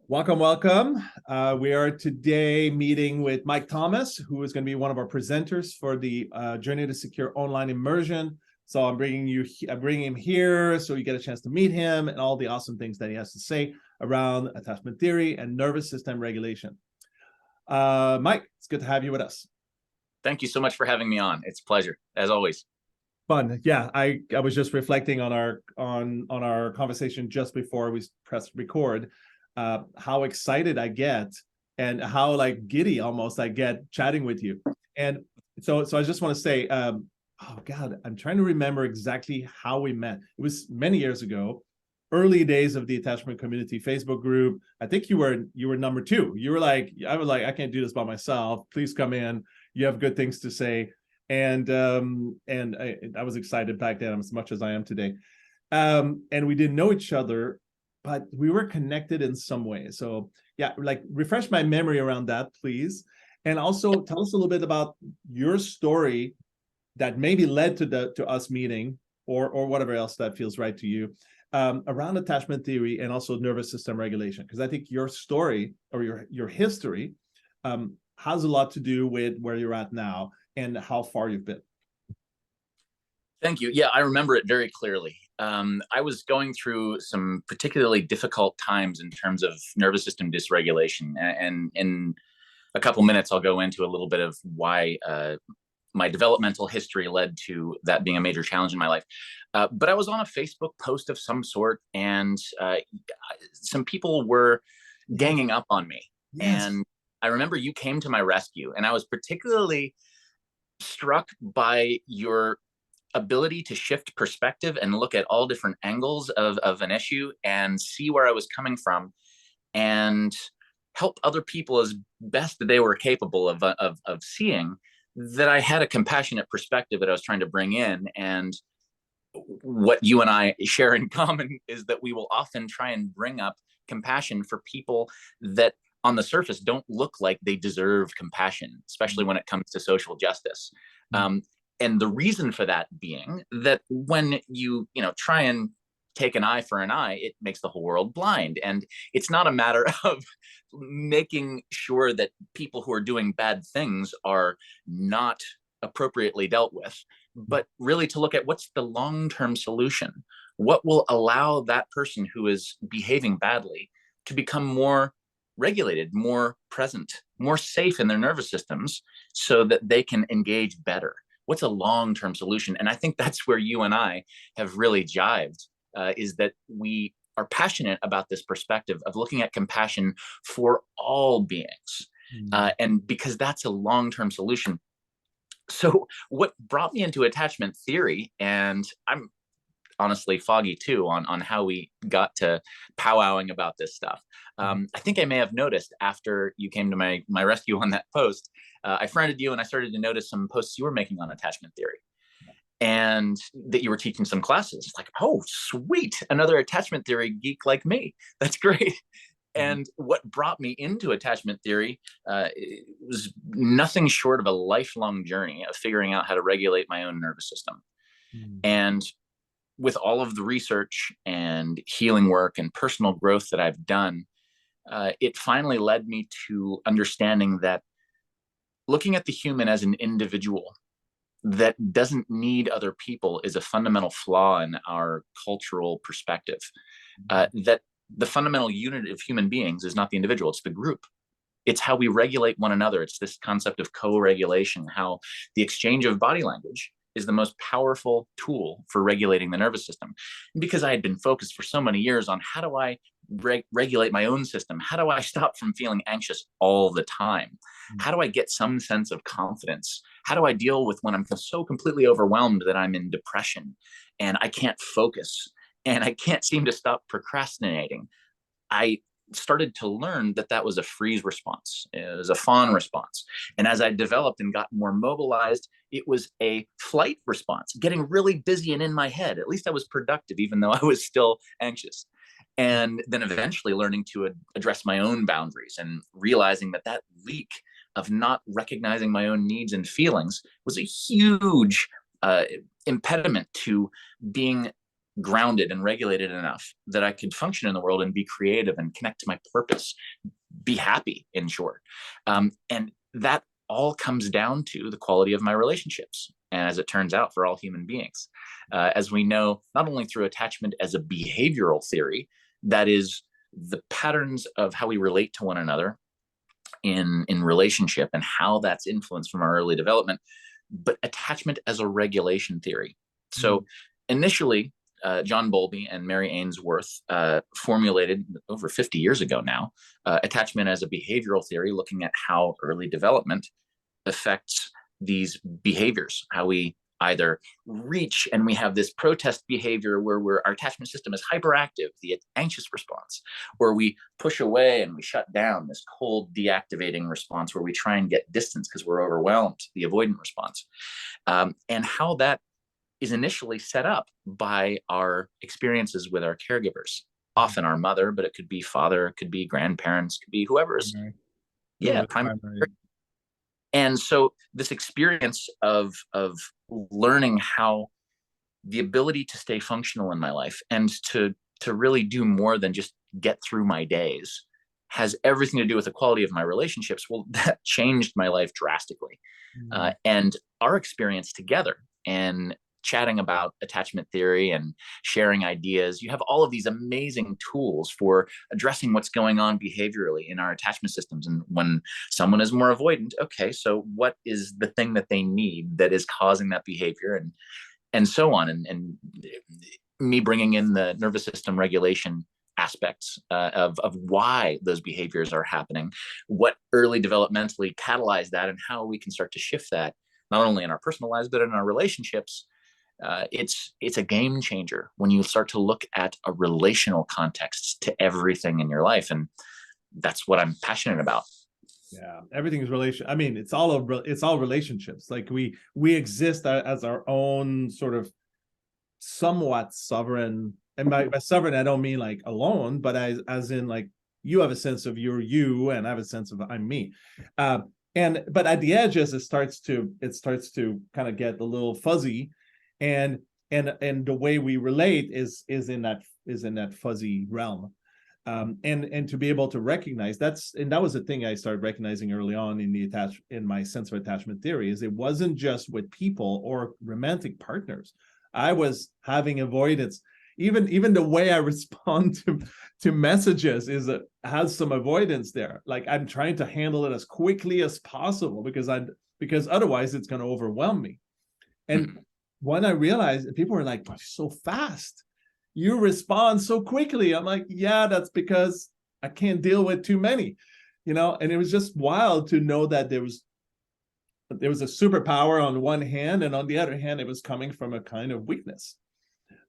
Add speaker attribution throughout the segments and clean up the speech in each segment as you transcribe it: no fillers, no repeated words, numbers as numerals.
Speaker 1: Welcome, welcome. We are today meeting with Mike Thomas, who is going to be one of our presenters for the Journey to Secure Online Immersion. So I'm bringing him here so you get a chance to meet him and all the awesome things that he has to say around attachment theory and nervous system regulation. Mike, it's good to have you with us.
Speaker 2: Thank you so much for having me on. It's a pleasure, as always.
Speaker 1: Fun. Yeah, I was just reflecting on our conversation just before we pressed record. How excited I get and how like giddy almost I get chatting with you. And so I just want to say, oh God, I'm trying to remember exactly how we met. It was many years ago, early days of the attachment community Facebook group. I think you were number two. You were like, I was like, I can't do this by myself. Please come in. You have good things to say. And I was excited back then as much as I am today. And we didn't know each other, but we were connected in some way. So yeah, like refresh my memory around that, please. And also tell us a little bit about your story that maybe led to us meeting or whatever else that feels right to you around attachment theory and also nervous system regulation. Because I think your story or your history has a lot to do with where you're at now and how far you've been.
Speaker 2: Thank you. Yeah, I remember it very clearly. I was going through some particularly difficult times in terms of nervous system dysregulation. And in a couple minutes, I'll go into a little bit of why my developmental history led to that being a major challenge in my life. But I was on a Facebook post of some sort, and some people were ganging up on me. Yes. And I remember you came to my rescue, and I was particularly struck by your ability to shift perspective and look at all different angles of an issue and see where I was coming from and help other people as best that they were capable of seeing that I had a compassionate perspective that I was trying to bring in. And what you and I share in common is that we will often try and bring up compassion for people that on the surface don't look like they deserve compassion, especially when it comes to social justice. And the reason for that being that when you try and take an eye for an eye, it makes the whole world blind. And it's not a matter of making sure that people who are doing bad things are not appropriately dealt with, but really to look at what's the long-term solution. What will allow that person who is behaving badly to become more regulated, more present, more safe in their nervous systems so that they can engage better? What's a long-term solution? And I think that's where you and I have really jived, is that we are passionate about this perspective of looking at compassion for all beings. And because that's a long-term solution. So what brought me into attachment theory, and I'm honestly foggy too on how we got to powwowing about this stuff. I think I may have noticed after you came to my rescue on that post, I friended you and I started to notice some posts you were making on attachment theory and that you were teaching some classes. It's like, oh, sweet. Another attachment theory geek like me. That's great. And what brought me into attachment theory was nothing short of a lifelong journey of figuring out how to regulate my own nervous system. And with all of the research and healing work and personal growth that I've done, it finally led me to understanding that looking at the human as an individual that doesn't need other people is a fundamental flaw in our cultural perspective. That the fundamental unit of human beings is not the individual, it's the group. It's how we regulate one another. It's this concept of co-regulation, how the exchange of body language is the most powerful tool for regulating the nervous system. And because I had been focused for so many years on how do I regulate my own system? How do I stop from feeling anxious all the time? How do I get some sense of confidence? How do I deal with when I'm so completely overwhelmed that I'm in depression and I can't focus and I can't seem to stop procrastinating? I started to learn that that was a freeze response. It was a fawn response. And as I developed and got more mobilized, it was a flight response, getting really busy and in my head. At least I was productive, even though I was still anxious. And then eventually learning to address my own boundaries and realizing that that leak of not recognizing my own needs and feelings was a huge impediment to being grounded and regulated enough that I could function in the world and be creative and connect to my purpose, be happy, in short. And that all comes down to the quality of my relationships. And as it turns out, for all human beings, as we know, not only through attachment as a behavioral theory, that is the patterns of how we relate to one another in relationship and how that's influenced from our early development, but attachment as a regulation theory. So initially, John Bowlby and Mary Ainsworth formulated over 50 years ago now, attachment as a behavioral theory, looking at how early development affects these behaviors, how we either reach and we have this protest behavior where our attachment system is hyperactive, the anxious response, or we push away and we shut down, this cold deactivating response where we try and get distance because we're overwhelmed, the avoidant response, and how that is initially set up by our experiences with our caregivers, often our mother, but it could be father, it could be grandparents, it could be whoever's primary. And so this experience of learning how the ability to stay functional in my life and to really do more than just get through my days has everything to do with the quality of my relationships. Well, that changed my life drastically. And our experience together and chatting about attachment theory and sharing ideas, you have all of these amazing tools for addressing what's going on behaviorally in our attachment systems. And when someone is more avoidant, okay, so what is the thing that they need that is causing that behavior, and so on. And me bringing in the nervous system regulation aspects of why those behaviors are happening, what early developmentally catalyzed that, and how we can start to shift that, not only in our personal lives, but in our relationships. It's a game changer when you start to look at a relational context to everything in your life. And that's what I'm passionate about.
Speaker 1: Yeah, everything is relation. I mean, it's all relationships. Like we exist as our own sort of somewhat sovereign. And by sovereign, I don't mean like alone, but as in like you have a sense of you're you, and I have a sense of I'm me. But at the edges, it starts to kind of get a little fuzzy, and the way we relate is in that fuzzy realm. And to be able to recognize that was the thing I started recognizing early on in my sense of attachment theory, is it wasn't just with people or romantic partners. I was having avoidance. Even the way I respond to messages has some avoidance there. Like I'm trying to handle it as quickly as possible because otherwise it's going to overwhelm me. And when I realized, people were like, "But so fast. You respond so quickly." I'm like, yeah, that's because I can't deal with too many, and it was just wild to know that there was a superpower on one hand, and on the other hand, it was coming from a kind of weakness.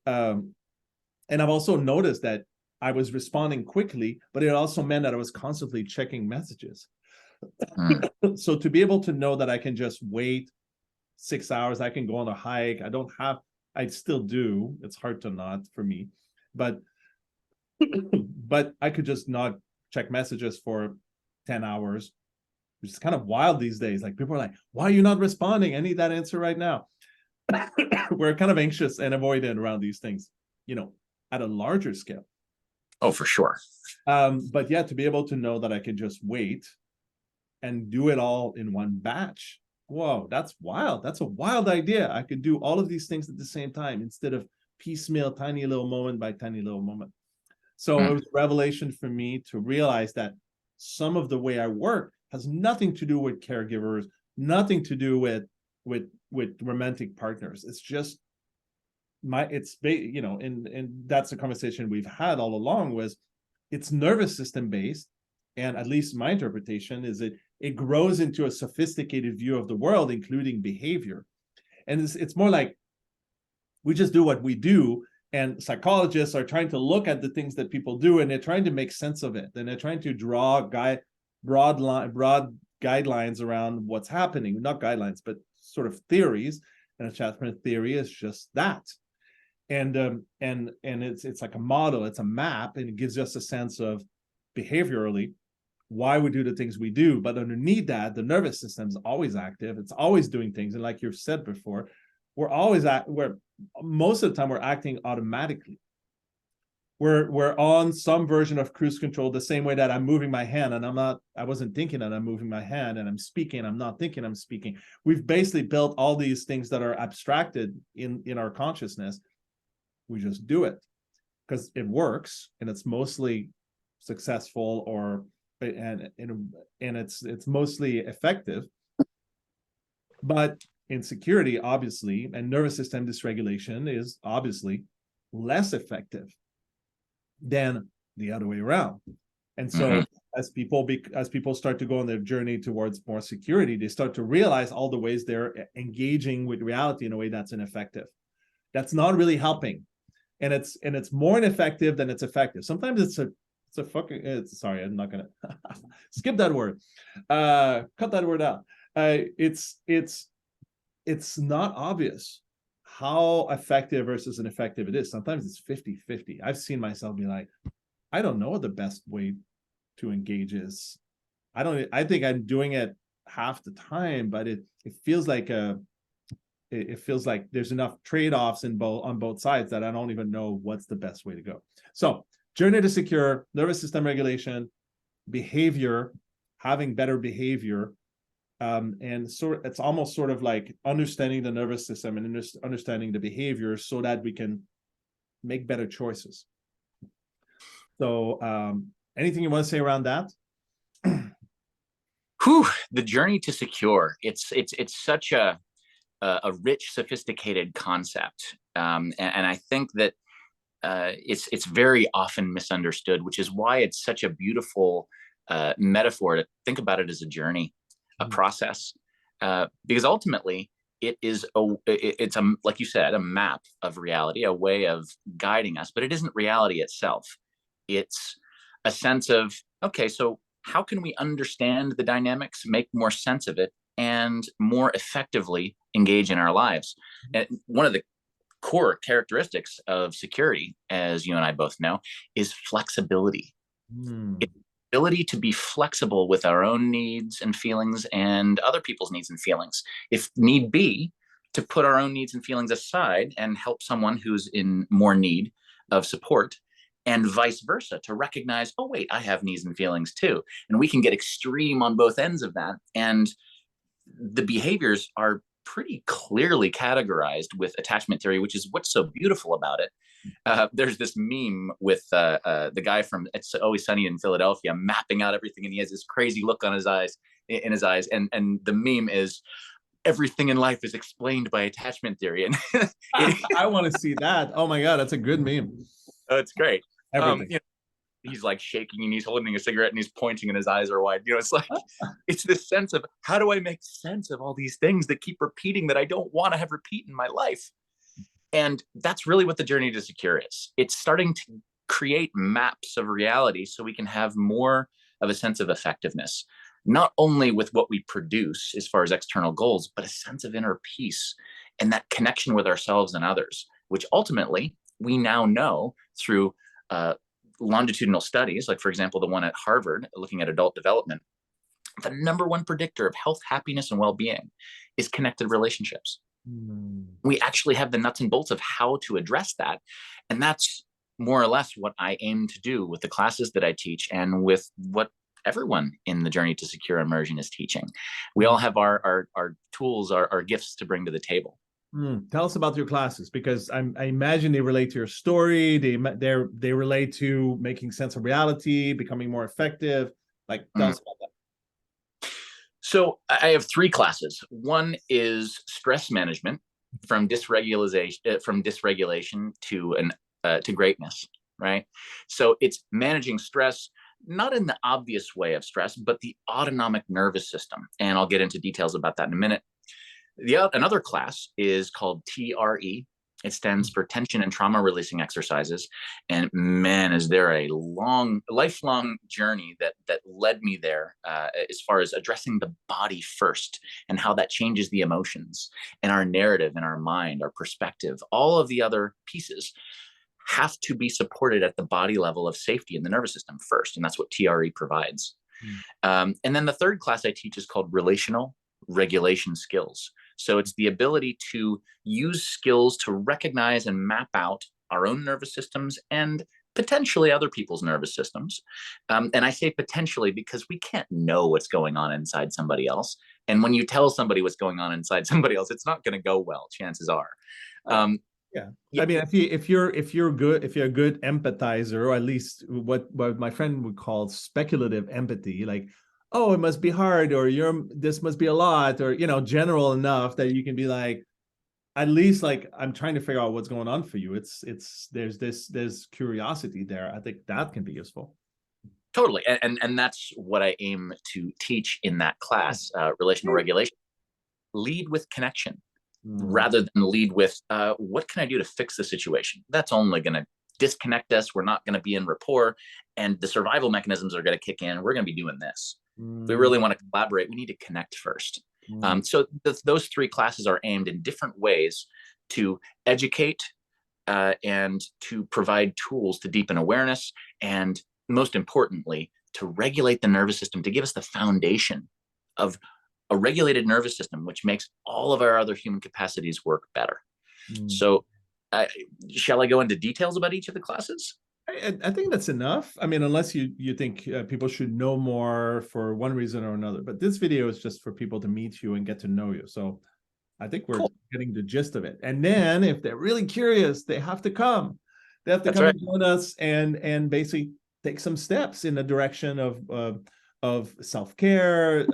Speaker 1: And I've also noticed that I was responding quickly, but it also meant that I was constantly checking messages. So to be able to know that I can just wait 6 hours, I can go on a hike. I still do. It's hard to not for me, but I could just not check messages for 10 hours, which is kind of wild these days. Like people are like, "Why are you not responding? I need that answer right now." We're kind of anxious and avoidant around these things, at a larger scale.
Speaker 2: Oh, for sure.
Speaker 1: But yeah, to be able to know that I can just wait and do it all in one batch. Whoa, that's wild. That's a wild idea. I could do all of these things at the same time instead of piecemeal, tiny little moment by tiny little moment. So it was a revelation for me to realize that some of the way I work has nothing to do with caregivers, nothing to do with romantic partners. It's just and that's a conversation we've had all along, was it's nervous system based. And at least my interpretation is it grows into a sophisticated view of the world, including behavior. And it's more like we just do what we do, and psychologists are trying to look at the things that people do, and they're trying to make sense of it. And they're trying to draw broad guidelines around what's happening. Not guidelines, but sort of theories. And attachment theory is just that. And it's like a model, it's a map, and it gives us a sense of behaviorally why we do the things we do. But underneath that, the nervous system is always active. It's always doing things. And like you've said before, we're most of the time we're acting automatically. We're on some version of cruise control, the same way that I'm moving my hand and I wasn't thinking that I'm moving my hand, and I'm speaking, I'm not thinking I'm speaking. We've basically built all these things that are abstracted in our consciousness. We just do it because it works, and it's mostly successful, and it's mostly effective. But insecurity, obviously, and nervous system dysregulation is obviously less effective than the other way around. And so as people start to go on their journey towards more security, they start to realize all the ways they're engaging with reality in a way that's ineffective. That's not really helping. And it's more ineffective than it's effective. Sometimes sorry, I'm not gonna skip that word. Cut that word out. It's not obvious how effective versus ineffective it is. Sometimes it's 50-50. I've seen myself be like, I don't know what the best way to engage is. I think I'm doing it half the time, but it feels like there's enough trade-offs on both sides that I don't even know what's the best way to go. So journey to secure, nervous system regulation, behavior, having better behavior. And it's almost sort of like understanding the nervous system and understanding the behavior so that we can make better choices. So anything you want to say around that?
Speaker 2: The journey to secure. It's such a rich, sophisticated concept. And I think that it's very often misunderstood, which is why it's such a beautiful metaphor to think about it as a journey, a process, because ultimately it's like you said, a map of reality, a way of guiding us, but it isn't reality itself. It's a sense of, okay, so how can we understand the dynamics, make more sense of it, and more effectively engage in our lives? And one of the core characteristics of security, as you and I both know, is flexibility. It's ability to be flexible with our own needs and feelings and other people's needs and feelings. If need be, to put our own needs and feelings aside and help someone who's in more need of support, and vice versa, to recognize, oh, wait, I have needs and feelings too. And we can get extreme on both ends of that. And the behaviors are pretty clearly categorized with attachment theory, which is what's so beautiful about it. There's this meme with the guy from It's Always Sunny in Philadelphia mapping out everything, and he has this crazy look on his eyes, and the meme is, everything in life is explained by attachment theory. And
Speaker 1: I want to see that. Oh my God, that's a good meme.
Speaker 2: Oh, it's great.
Speaker 1: Everything.
Speaker 2: He's like shaking and he's holding a cigarette and he's pointing and his eyes are wide. It's like, it's this sense of, how do I make sense of all these things that keep repeating that I don't want to have repeat in my life? And that's really what the journey to secure is. It's starting to create maps of reality so we can have more of a sense of effectiveness, not only with what we produce as far as external goals, but a sense of inner peace and that connection with ourselves and others, which ultimately we now know through longitudinal studies, like, for example, the one at Harvard looking at adult development. The number one predictor of health, happiness, and well-being is connected relationships. We actually have the nuts and bolts of how to address that. And that's more or less what I aim to do with the classes that I teach and with what everyone in the Journey to Secure Immersion is teaching. We all have our tools, our gifts to bring to the table.
Speaker 1: Tell us about your classes, because I imagine they relate to your story. They relate to making sense of reality, becoming more effective. Like, tell us about that.
Speaker 2: So I have 3 classes. One is stress management, from dysregulation to greatness, right? So it's managing stress, not in the obvious way of stress, but the autonomic nervous system. And I'll get into details about that in a minute. Another class is called TRE. It stands for Tension and Trauma Releasing Exercises. And man, is there a lifelong journey that led me there, as far as addressing the body first and how that changes the emotions and our narrative and our mind, our perspective. All of the other pieces have to be supported at the body level of safety in the nervous system first. And that's what TRE provides. And then the third class I teach is called Relational Regulation Skills. So it's the ability to use skills to recognize and map out our own nervous systems and potentially other people's nervous systems. And I say potentially because we can't know what's going on inside somebody else. And when you tell somebody what's going on inside somebody else, it's not going to go well, chances are.
Speaker 1: Yeah.
Speaker 2: Yeah.
Speaker 1: I mean, if you're a good empathizer, or at least what my friend would call speculative empathy, like, oh, it must be hard, or this must be a lot, or general enough that you can be like, at least like, I'm trying to figure out what's going on for you. There's curiosity there. I think that can be useful.
Speaker 2: Totally. And that's what I aim to teach in that class, relational regulation. Lead with connection rather than lead with what can I do to fix the situation? That's only going to disconnect us. We're not going to be in rapport, and the survival mechanisms are going to kick in. We're going to be doing this. If we really want to collaborate, we need to connect first. So those three classes are aimed in different ways to educate and to provide tools to deepen awareness, and most importantly, to regulate the nervous system, to give us the foundation of a regulated nervous system, which makes all of our other human capacities work better. So shall I go into details about each of the classes?
Speaker 1: I think that's enough. I mean, unless you think people should know more for one reason or another. But this video is just for people to meet you and get to know you. So I think we're getting the gist of it. And then if they're really curious, they have to come. They have to come and join us and basically take some steps in the direction of self-care,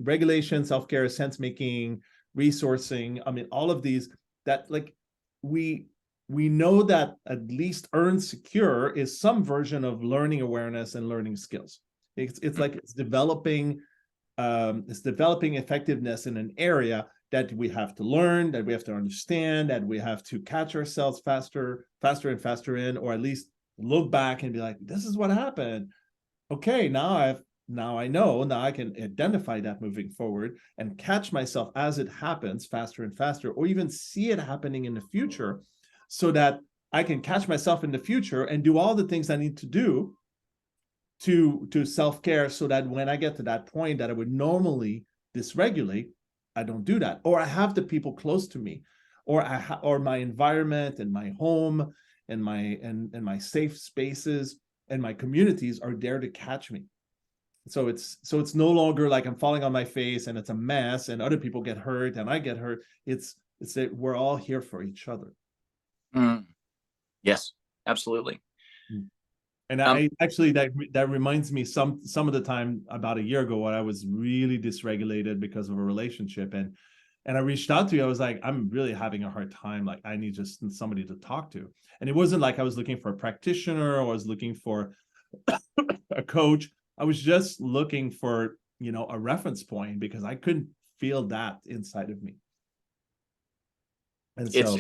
Speaker 1: regulation, self-care, sense-making, resourcing. I mean, all of these that like we know that at least Earn Secure is some version of learning awareness and learning skills. It's like it's developing effectiveness in an area that we have to learn, that we have to understand, that we have to catch ourselves faster and faster in, or at least look back and be like, this is what happened. Okay, now I know, now I can identify that moving forward and catch myself as it happens faster and faster, or even see it happening in the future, so that I can catch myself in the future and do all the things I need to do to self-care, so that when I get to that point that I would normally dysregulate, I don't do that. Or I have the people close to me, or my environment and my home and my safe spaces and my communities are there to catch me. So it's no longer like I'm falling on my face and it's a mess and other people get hurt and I get hurt. It's that we're all here for each other.
Speaker 2: Yes, absolutely.
Speaker 1: And I actually that reminds me some of the time about a year ago when I was really dysregulated because of a relationship, and I reached out to you. I was like, I'm really having a hard time. Like, I need just somebody to talk to. And it wasn't like I was looking for a practitioner or I was looking for a coach. I was just looking for, a reference point, because I couldn't feel that inside of me. And so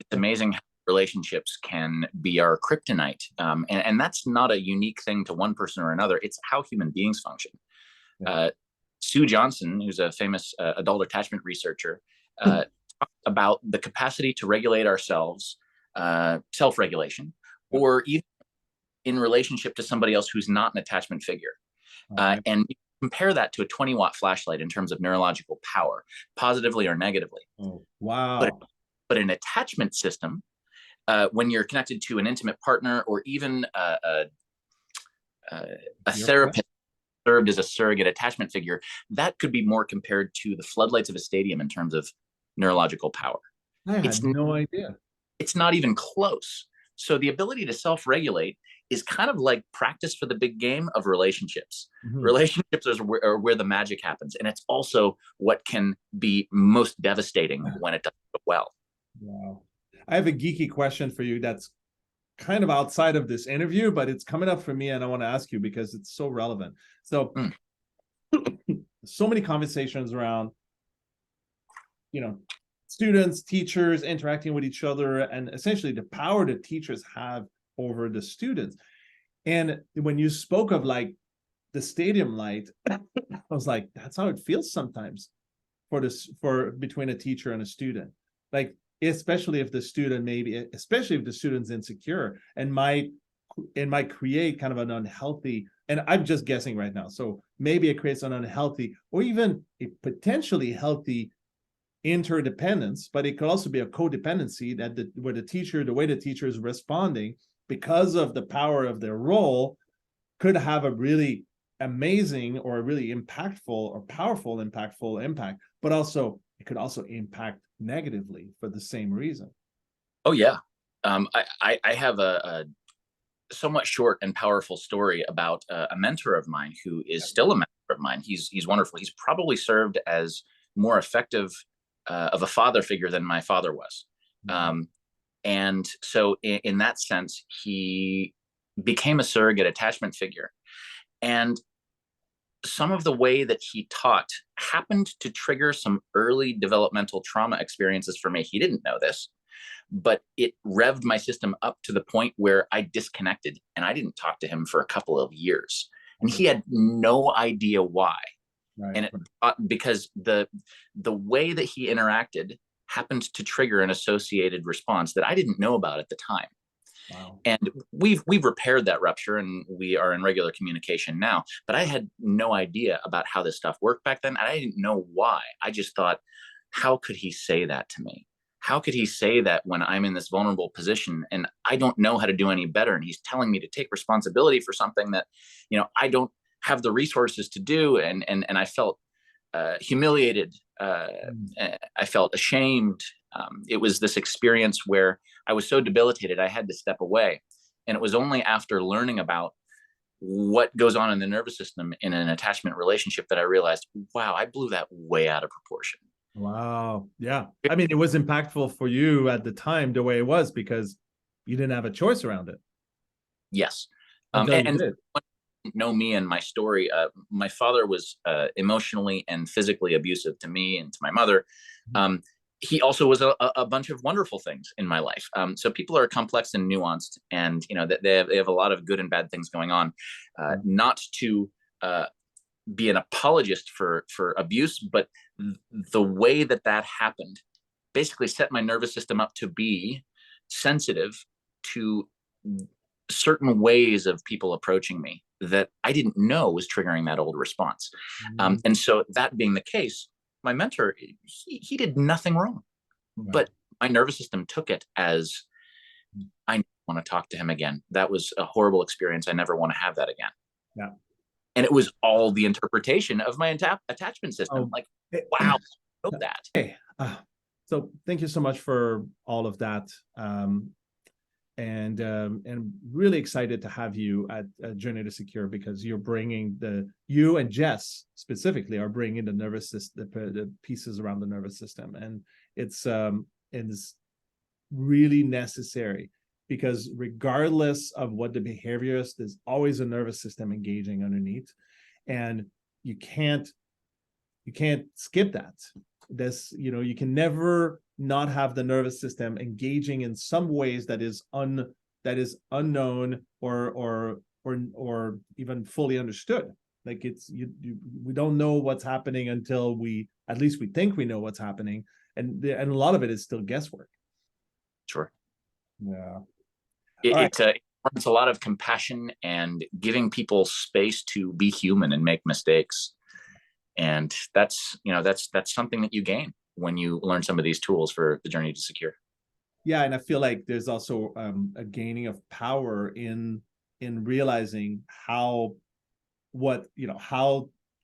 Speaker 2: it's amazing how relationships can be our kryptonite. And that's not a unique thing to one person or another. It's how human beings function. Yeah. Sue Johnson, who's a famous adult attachment researcher, talked about the capacity to regulate ourselves, self-regulation, or even in relationship to somebody else who's not an attachment figure. And compare that to a 20-watt flashlight in terms of neurological power, positively or negatively.
Speaker 1: Oh, wow.
Speaker 2: But an attachment system, when you're connected to an intimate partner, or even a therapist served as a surrogate attachment figure, that could be more compared to the floodlights of a stadium in terms of neurological power.
Speaker 1: I had no idea.
Speaker 2: It's not even close. So the ability to self-regulate is kind of like practice for the big game of relationships. Relationships are where the magic happens. And it's also what can be most devastating when it doesn't go well.
Speaker 1: Wow. I have a geeky question for you that's kind of outside of this interview, but it's coming up for me and I want to ask you because it's so relevant. So, so many conversations around, students, teachers interacting with each other, and essentially the power that teachers have over the students. And when you spoke of like the stadium light, I was like, that's how it feels sometimes for between a teacher and a student. Like, especially if the student's insecure and might create kind of an unhealthy, and I'm just guessing right now, so maybe it creates an unhealthy or even a potentially healthy interdependence, but it could also be a codependency that where the way the teacher is responding because of the power of their role could have a really amazing or a really impactful or powerful impactful impact, but also it could also impact negatively for the same reason.
Speaker 2: Oh yeah. I have a somewhat short and powerful story about a mentor of mine who is still a mentor of mine. He's wonderful. He's probably served as more effective of a father figure than my father was. And so in that sense, he became a surrogate attachment figure. And some of the way that he taught happened to trigger some early developmental trauma experiences for me. He didn't know this, but it revved my system up to the point where I disconnected and I didn't talk to him for a couple of years. And he had no idea why.
Speaker 1: Right.
Speaker 2: And because the way that he interacted happened to trigger an associated response that I didn't know about at the time.
Speaker 1: Wow.
Speaker 2: And we've repaired that rupture and we are in regular communication now. But I had no idea about how this stuff worked back then. And I didn't know why. I just thought, how could he say that to me? How could he say that when I'm in this vulnerable position and I don't know how to do any better? And he's telling me to take responsibility for something that, I don't have the resources to do. And I felt humiliated. I felt ashamed. It was this experience where I was so debilitated, I had to step away. And it was only after learning about what goes on in the nervous system in an attachment relationship that I realized, wow, I blew that way out of proportion.
Speaker 1: Wow. Yeah. I mean, it was impactful for you at the time the way it was because you didn't have a choice around it.
Speaker 2: Yes.
Speaker 1: And
Speaker 2: know me and my story. My father was emotionally and physically abusive to me and to my mother. He also was a bunch of wonderful things in my life. So people are complex and nuanced, and they have a lot of good and bad things going on. Not to be an apologist for abuse, but the way that happened basically set my nervous system up to be sensitive to certain ways of people approaching me that I didn't know was triggering that old response. And so that being the case, my mentor, he did nothing wrong, but my nervous system took it as, I want to talk to him again. That was a horrible experience. I never want to have that again.
Speaker 1: Yeah.
Speaker 2: And it was all the interpretation of my attachment system. Like, wow, I know that.
Speaker 1: Okay. So thank you so much for all of that. And really excited to have you at Journey to Secure because you're bringing you and Jess specifically are bringing the nervous system, the pieces around the nervous system, and it's really necessary because regardless of what the behavior is, there's always a nervous system engaging underneath, and you can't skip that. You can never not have the nervous system engaging in some ways that is unknown or even fully understood. Like we don't know what's happening until at least we think we know what's happening, and a lot of it is still guesswork.
Speaker 2: Sure.
Speaker 1: Yeah.
Speaker 2: It's a lot of compassion and giving people space to be human and make mistakes. And that's something that you gain when you learn some of these tools for the Journey to Secure.
Speaker 1: Yeah, and I feel like there's also a gaining of power in realizing how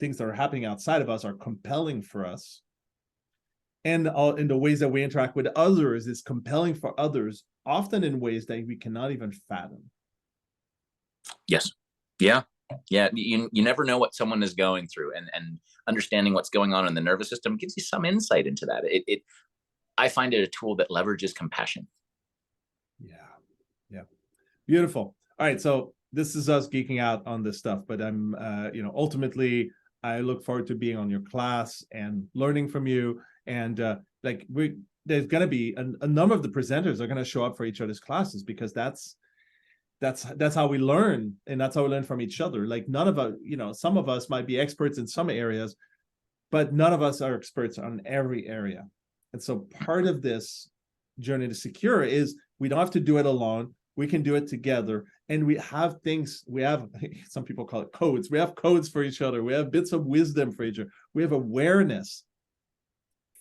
Speaker 1: things that are happening outside of us are compelling for us, and in the ways that we interact with others is compelling for others, often in ways that we cannot even fathom.
Speaker 2: Yes. Yeah. You never know what someone is going through, and understanding what's going on in the nervous system gives you some insight into that. I find it a tool that leverages compassion.
Speaker 1: Yeah. Beautiful. All right. So this is us geeking out on this stuff, but I'm, ultimately, I look forward to being on your class and learning from you. And there's going to be a number of the presenters are going to show up for each other's classes because that's how we learn, and that's how we learn from each other. Like none of us, some of us might be experts in some areas, but none of us are experts on every area. And so part of this Journey to Secure is we don't have to do it alone. We can do it together. And we have some people call it codes. We have codes for each other. We have bits of wisdom for each other. We have awareness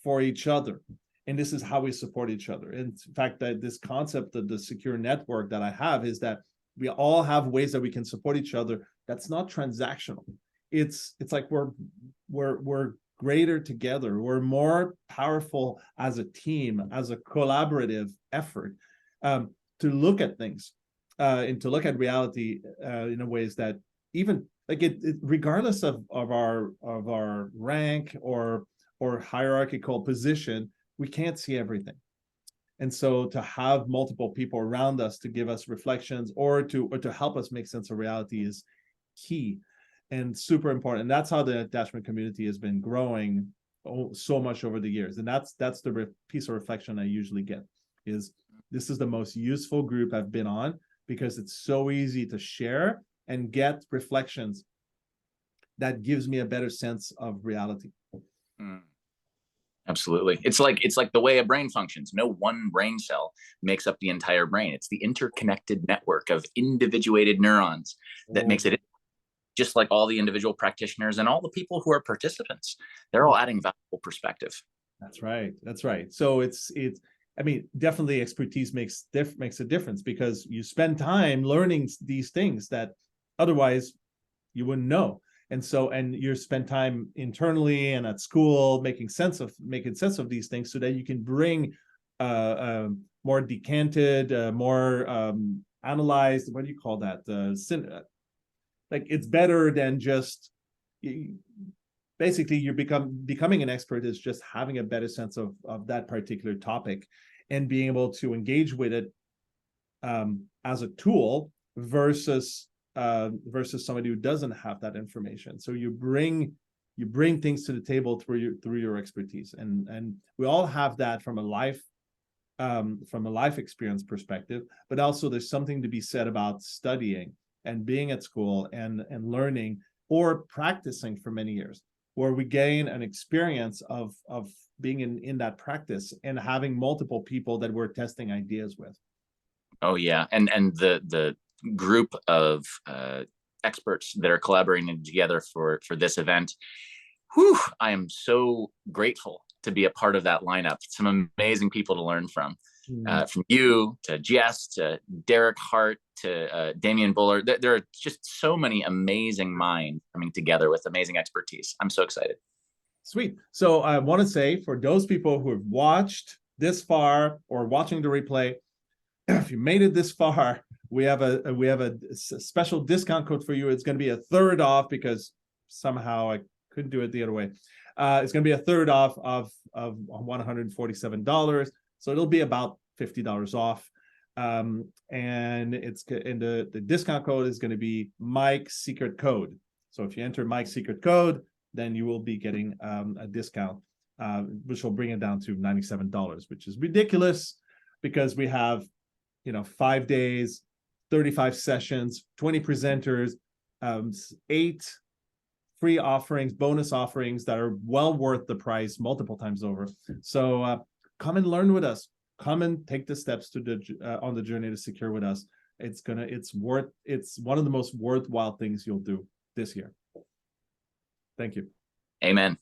Speaker 1: for each other. And this is how we support each other. In fact, that this concept of the secure network that I have is that we all have ways that we can support each other. That's not transactional. It's like we're greater together. We're more powerful as a team, as a collaborative effort, to look at things and to look at reality in a ways that even like it regardless of our rank or hierarchical position, we can't see everything. And so to have multiple people around us to give us reflections or to help us make sense of reality is key and super important. And that's how the attachment community has been growing so much over the years. And that's the piece of reflection I usually get is this is the most useful group I've been on because it's so easy to share and get reflections that gives me a better sense of reality.
Speaker 2: Absolutely. It's like the way a brain functions. No one brain cell makes up the entire brain. It's the interconnected network of individuated neurons that makes it, just like all the individual practitioners and all the people who are participants. They're all adding valuable perspective.
Speaker 1: That's right. That's right. So it's I mean, definitely expertise makes a difference because you spend time learning these things that otherwise you wouldn't know. And so, and you spend time internally and at school making sense of these things so that you can bring more decanted, more analyzed, what do you call that? Like it's better than just basically you're becoming an expert is just having a better sense of that particular topic and being able to engage with it as a tool versus somebody who doesn't have that information. So you bring things to the table through your expertise, and we all have that from a life experience perspective, but also there's something to be said about studying and being at school and learning or practicing for many years, where we gain an experience of being in that practice and having multiple people that we're testing ideas with.
Speaker 2: Oh yeah, and the group of experts that are collaborating together for this event. Whew, I am so grateful to be a part of that lineup. Some amazing people to learn from you to Jess to Derek Hart to Damian Buller. There are just so many amazing minds coming together with amazing expertise. I'm so excited.
Speaker 1: Sweet. So I want to say for those people who have watched this far or watching the replay, if you made it this far, we have a special discount code for you. It's going to be a third off because somehow I couldn't do it the other way. It's going to be a third off of $147. So it'll be about $50 off. And the discount code is going to be Mike's secret code. So if you enter Mike's secret code, then you will be getting a discount, which will bring it down to $97, which is ridiculous because we have 5 days, 35 sessions, 20 presenters, 8 free offerings, bonus offerings that are well worth the price multiple times over. So come and learn with us. Come and take the steps on the journey to secure with us. It's one of the most worthwhile things you'll do this year. Thank you.
Speaker 2: Amen.